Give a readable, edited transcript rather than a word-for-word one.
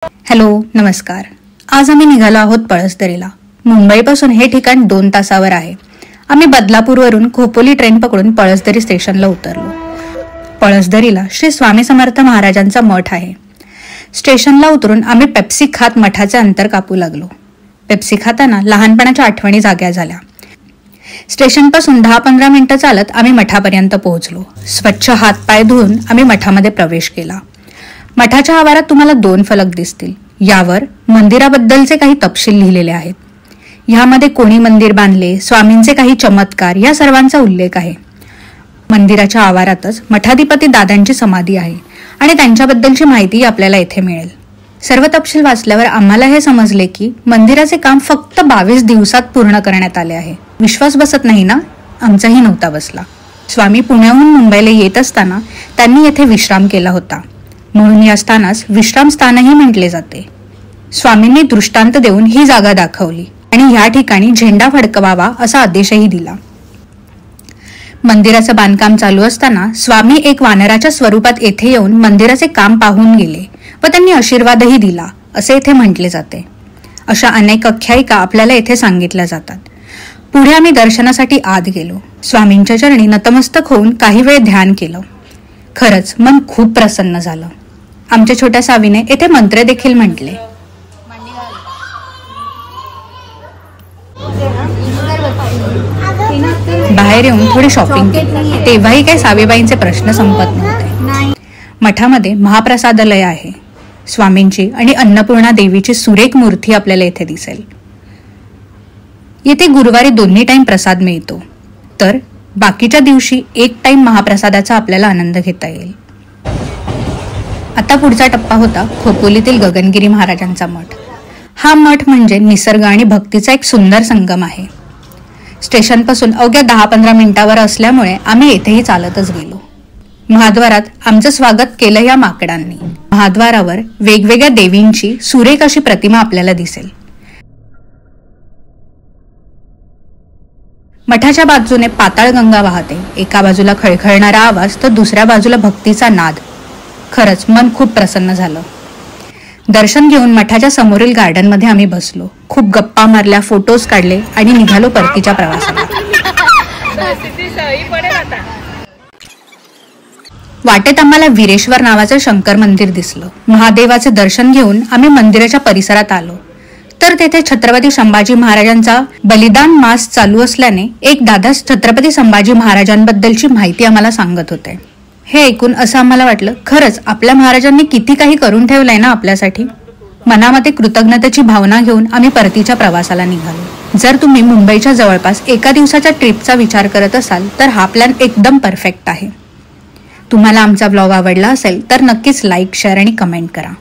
Hello, नमस्कार. आज आम्ही निघालो आहोत पळसदरीला. मुंबईपासून हे ठिकाण 2 तासावर आहे. आम्ही बदलापूरवरून खोपोली ट्रेन पकडून पळसदरी स्टेशनला उतरलो. पळसदरीला श्री स्वामी समर्थ महाराजांचा मठ आहे. स्टेशनला उतरून आम्ही पेप्सी खात मठाचे अंतर कापू लागलो. पेप्सी खाताना लहानपणाच्या आठवणी जाग्या झाल्या. स्टेशनपासून 10-15 मिनिटं चालत आम्ही मठापर्यंत पोहोचलो. स्वच्छ हातपाय धुवून आम्ही मठामध्ये प्रवेश केला. मठाच्या आवारात तुम्हाला 2 फलक दिसतील. यावर मंदिराबद्दलचे काही तपशील लिहिलेले आहेत. ह्यामध्ये कोणी मंदिर बांधले, स्वामींचे काही चमत्कार या सर्वांचा उल्लेख आहे. मंदिराच्या आवारातच मठाधिपती दादांची समाधी आहे आणि त्यांच्याबद्दलची माहिती आपल्याला येथे मिळेल. सर्व तपशील वाचल्यावर आम्हाला हे समजले की मंदिराचे काम फक्त 22 दिवसात पूर्ण करण्यात आले आहे. विश्वास बसत नाही ना? आमचाही नव्हता बसला. स्वामी पुण्याहून मुंबईला येत असताना त्यांनी येथे विश्राम केला होता, म्हणून या स्थानास विश्राम स्थानही म्हटले जाते. स्वामींनी दृष्टांत देऊन ही जागा दाखवली आणि या ठिकाणी झेंडा फडकवावा असा आदेशही दिला. मंदिराचं बांधकाम चालू असताना स्वामी एक वानराच्या स्वरूपात येथे येऊन मंदिराचे काम पाहून गेले व त्यांनी आशीर्वादही दिला असे येथे म्हटले जाते. अशा अनेक आख्यायिका आपल्याला येथे सांगितल्या जातात. पुढे आम्ही दर्शनासाठी आत गेलो. स्वामींच्या चरणी नतमस्तक होऊन काही वेळ ध्यान केलं. खरंच मन खूप प्रसन्न झालं. आमच्या छोट्या सावीने येथे मंत्र देखील म्हटले. बाहेर येऊन थोडी शॉपिंग केली. तेव्हाही काही सावीबाईंचे प्रश्न संपत नव्हते. मठामध्ये महाप्रसादालय आहे. स्वामींची आणि अन्नपूर्णा देवीची सुरेख मूर्ती आपल्याला येथे दिसेल. येथे गुरुवारी 2 टाइम प्रसाद मिळतो, तर बाकीच्या दिवशी 1 टाइम महाप्रसादाचा आपल्याला आनंद घेता येईल. आता पुढचा टप्पा होता खोपोलीतील गगनगिरी महाराजांचा मठ. हा मठ म्हणजे निसर्ग आणि भक्तीचा एक सुंदर संगम आहे. स्टेशनपासून अवघ्या 10-15 मिनिटावर असल्यामुळे आम्ही येथेही चालतच गेलो. महाद्वारात आमचं स्वागत केलं या माकडांनी. महाद्वारावर वेगवेगळ्या देवींची सुरेख अशी प्रतिमा आपल्याला दिसेल. मठाच्या बाजूने पाताळगंगा वाहते. एका बाजूला खळखळणारा आवाज तर दुसऱ्या बाजूला भक्तीचा नाद. खरंच मन खूप प्रसन्न झालं. दर्शन घेऊन मठाच्या समोरील गार्डनमध्ये आम्ही बसलो. खूप गप्पा मारल्या, फोटोज काढले आणि निघालो परतीच्या प्रवासाला. वाटेत आम्हाला वीरेश्वर नावाचं शंकर मंदिर दिसलं. महादेवाचे दर्शन घेऊन आम्ही मंदिराच्या परिसरात आलो, तर तेथे छत्रपती संभाजी महाराजांचा बलिदान मास चालू असल्याने एक दादा छत्रपती संभाजी महाराजांबद्दलची माहिती आम्हाला सांगत होते. हे ऐकून असं आम्हाला वाटलं, खरंच आपल्या महाराजांनी किती काही करून ठेवलंय ना आपल्यासाठी. मनामध्ये कृतज्ञतेची भावना घेऊन आम्ही परतीच्या प्रवासाला निघालो. जर तुम्ही मुंबईच्या जवळपास एका दिवसाच्या ट्रिपचा विचार करत असाल तर हा प्लॅन एकदम परफेक्ट आहे. तुम्हाला आमचा ब्लॉग आवडला असेल तर नक्कीच लाईक, शेअर आणि कमेंट करा.